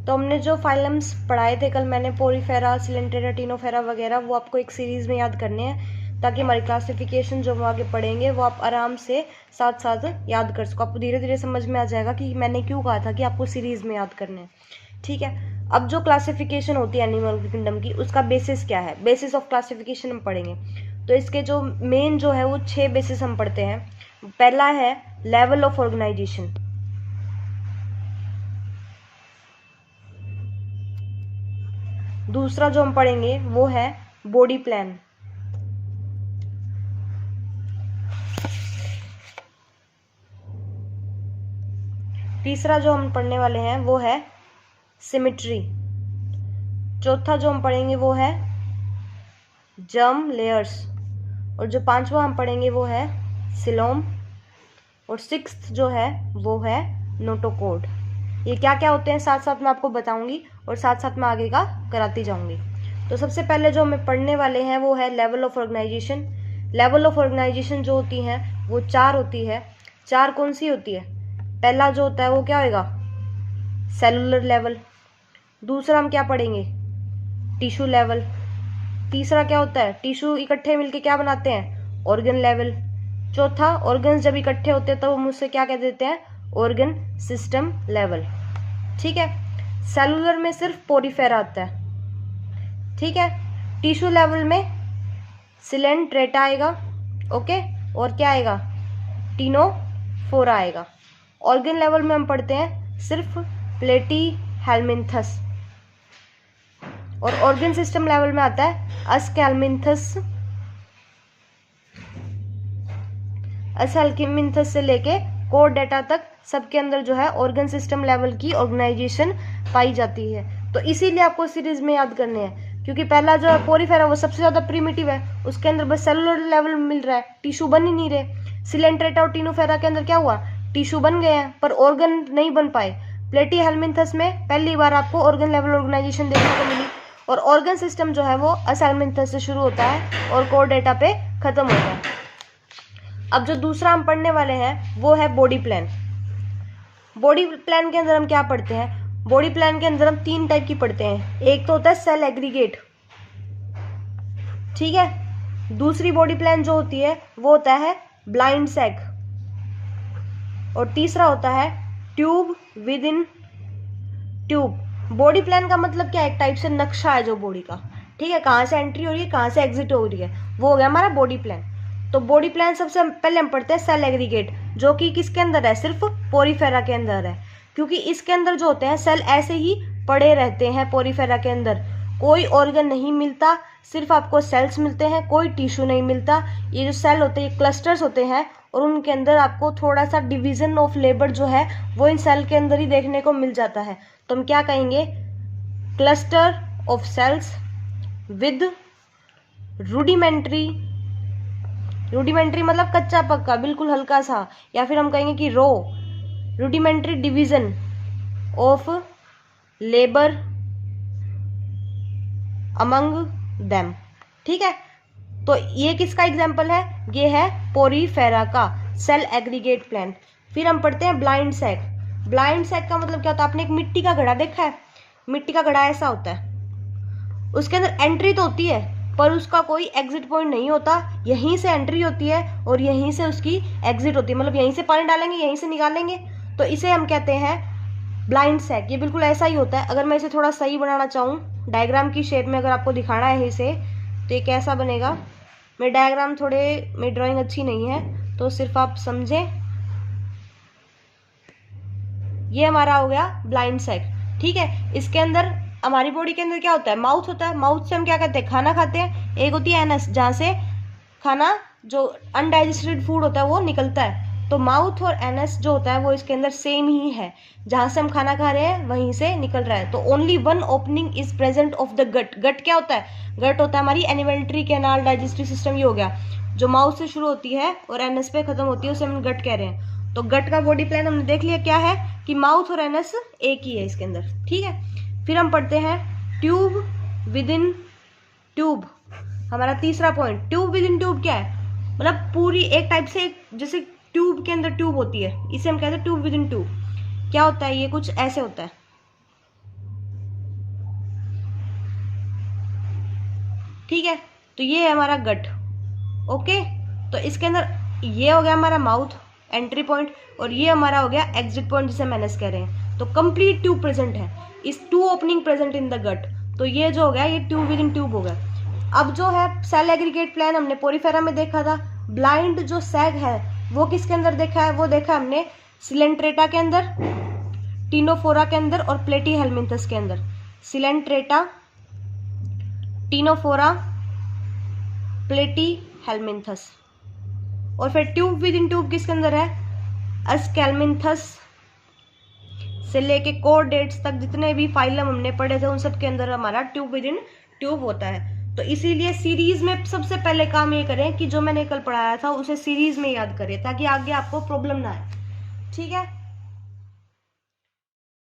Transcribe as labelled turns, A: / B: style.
A: तो हमने जो फाइलम्स पढ़ाए थे कल मैंने, पोरीफेरा, सिलेंटेरा, टिनोफेरा वगैरह, वो आपको एक सीरीज़ में याद करने हैं ताकि हमारी क्लासिफिकेशन जो हम आगे पढ़ेंगे वो आप आराम से साथ साथ याद कर सको। आपको धीरे धीरे समझ में आ जाएगा कि मैंने क्यों कहा था कि आपको सीरीज़ में याद करने हैं। ठीक है, अब जो क्लासिफिकेशन होती है एनिमल किंगडम की, उसका बेसिस क्या है, बेसिस ऑफ क्लासिफिकेशन हम पढ़ेंगे। तो इसके जो मेन जो है वो 6 बेसिस हम पढ़ते हैं। पहला है लेवल ऑफ ऑर्गेनाइजेशन, दूसरा जो हम पढ़ेंगे वो है बॉडी प्लान, तीसरा जो हम पढ़ने वाले हैं वो है सिमेट्री, चौथा जो हम पढ़ेंगे वो है जर्म लेयर्स, और जो पांचवा हम पढ़ेंगे वो है सिलोम, और सिक्स्थ जो है वो है नोटोकोड। ये क्या क्या होते हैं साथ साथ मैं आपको बताऊंगी और साथ साथ मैं आगे का कराती जाऊंगी। तो सबसे पहले जो हमें पढ़ने वाले हैं वो है level of organisation. Level of organisation जो होती हैं वो 4 होती है। 4 कौन सी होती है? पहला जो होता है वो क्या होगा? Cellular level. दूसरा हम क्या पढ़ेंगे? Tissue level. तीसरा क्या होता है? टिश्यू इकट्ठे मिलके क्या बनाते हैं? Organ level. चौथा, ऑर्गन्स जब इकट्ठे होते हैं तो हम उससे क्या कह देते हैं? Organ system level. ठीक है, सेलुलर में सिर्फ पोरीफेरा आता है। ठीक है, टिश्यू लेवल में सिलेंट्रेटा आएगा, ओके, और क्या आएगा? टिनोफोरा आएगा। ऑर्गन लेवल में हम पढ़ते हैं सिर्फ प्लेटीहेल्मिन्थस, और ऑर्गन सिस्टम लेवल में आता है अस्केल्मिन्थस, अस्केल्मिन्थस से लेके कोर्डेटा तक सबके अंदर जो है ऑर्गन सिस्टम लेवल की ऑर्गेनाइजेशन पाई जाती है। तो इसीलिए आपको सीरीज में याद करने हैं, क्योंकि पहला जो है पोरीफेरा वो सबसे ज्यादा प्रिमिटिव है, उसके अंदर बस सेलुलर लेवल मिल रहा है, टिश्यू बन ही नहीं रहे। सिलेंट्रेटा और टिनोफेरा के अंदर क्या हुआ? टिश्यू बन गए हैं पर ऑर्गन नहीं बन पाए। प्लेटीहेल्मिन्थस में पहली बार आपको ऑर्गन लेवल ऑर्गेनाइजेशन देखने को मिली, और ऑर्गन सिस्टम जो है वो अस्केल्मिन्थस से शुरू होता है और कोर्डेटा पे खत्म होता है। अब जो दूसरा हम पढ़ने वाले हैं वो है बॉडी प्लान। बॉडी प्लान के अंदर हम क्या पढ़ते हैं? बॉडी प्लान के अंदर हम 3 टाइप की पढ़ते हैं। एक तो होता है सेल एग्रीगेट, ठीक है। दूसरी बॉडी प्लान जो होती है वो होता है ब्लाइंड सैक, और तीसरा होता है tube with in tube. Body plan का मतलब क्या है? एक टाइप से नक्शा है जो बॉडी का, ठीक है, कहाँ से एंट्री हो रही है, कहाँ से एग्जिट हो रही है, वो हो गया हमारा बॉडी प्लान। तो बॉडी प्लान सबसे पहले हम पढ़ते हैं सेल एग्रीगेट, जो कि किसके अंदर है? सिर्फ पोरीफेरा के अंदर है, क्योंकि इसके अंदर जो होते हैं सेल ऐसे ही पड़े रहते हैं। पोरीफेरा के अंदर कोई ऑर्गन नहीं मिलता, सिर्फ आपको सेल्स मिलते हैं, कोई टिश्यू नहीं मिलता। ये जो सेल होते हैं ये क्लस्टर्स होते हैं, और उनके अंदर आपको थोड़ा सा डिवीजन ऑफ लेबर जो है वो इन सेल के अंदर ही देखने को मिल जाता है। तो हम क्या कहेंगे? Cluster of cells with rudimentary, rudimentary मतलब कच्चा पक्का, बिल्कुल हल्का सा, या फिर हम कहेंगे कि रो rudimentary division of labour among them. ठीक है, तो ये किसका एग्जाम्पल है? ये है पोरीफेरा का सेल एग्रीगेट प्लान। फिर हम पढ़ते हैं ब्लाइंड सैक। ब्लाइंड सैक का मतलब क्या होता है? आपने एक मिट्टी का घड़ा देखा है? मिट्टी का घड़ा ऐसा होता है, उसके अंदर एंट्री तो होती है पर उसका कोई एग्जिट पॉइंट नहीं होता। यहीं से एंट्री होती है और यहीं से उसकी एग्जिट होती है, मतलब यहीं से पानी डालेंगे यहीं से निकालेंगे, तो इसे हम कहते हैं ब्लाइंड सैक। ये बिल्कुल ऐसा ही होता है। अगर मैं इसे थोड़ा सही बनाना चाहूँ डायग्राम की शेप में, अगर आपको दिखाना है इसे, तो ये कैसा बनेगा? मेरे डायग्राम थोड़े, मेरी ड्राइंग अच्छी नहीं है तो सिर्फ आप समझें। ये हमारा हो गया ब्लाइंड सैक, ठीक है। इसके अंदर हमारी बॉडी के अंदर क्या होता है? माउथ होता है। माउथ से हम क्या करते हैं? खाना खाते हैं। एक होती है एनस, जहाँ से खाना जो अनडाइजेस्टेड फूड होता है वो निकलता है। तो माउथ और एनस जो होता है वो इसके अंदर सेम ही है, जहाँ से हम खाना खा रहे हैं वहीं से निकल रहा है। तो only one opening is present of the gut. Gut क्या होता है? गट होता है हमारी एलिमेंट्री कैनाल, डाइजेस्टिव सिस्टम। ये हो गया जो माउथ से शुरू होती है और एनस पे खत्म होती है, उसे हम गट कह रहे हैं। तो गट का बॉडी प्लान हमने देख लिया क्या है, कि माउथ और एनस एक ही है इसके अंदर, ठीक है। फिर हम पढ़ते हैं ट्यूब विद इन ट्यूब। हमारा तीसरा point, tube with in tube क्या है? मतलब पूरी एक टाइप से जैसे ट्यूब के अंदर ट्यूब होती है, इसे हम कहते हैं ट्यूब विद इन ट्यूब। क्या होता है? ये कुछ ऐसे होता है, ठीक है, तो ये है हमारा गट। ओके, तो इसके अंदर ये हो गया हमारा माउथ एंट्री पॉइंट, और ये हमारा हो गया एग्जिट पॉइंट जिसे मैनेज कह रहे हैं। तो कंप्लीट ट्यूब प्रेजेंट है, is two opening present in the gut. तो ये जो हो गया ये ट्यूब विद इन ट्यूब हो गया। अब जो है सेल एग्रीगेट प्लान हमने पोरीफेरा में देखा था। ब्लाइंड जो सैग है वो किसके अंदर देखा है, वो देखा हमने सिलेंट्रेटा के अंदर, टीनोफोरा के अंदर और प्लेटी हेलमिंथस के अंदर। सिलेंट्रेटा, टीनोफोरा, प्लेटी हेलमिंथस। और फिर ट्यूब विद इन ट्यूब किसके अंदर है, अस्केलमिंथस से लेके कोरडेट्स तक जितने भी फाइलम हमने पढ़े थे उन सब के अंदर हमारा ट्यूब विद इन ट्यूब होता है। तो इसीलिए सीरीज में सबसे पहले काम ये करें कि जो मैंने कल पढ़ाया था उसे सीरीज में याद करें ताकि आगे आपको प्रॉब्लम ना आए। ठीक है।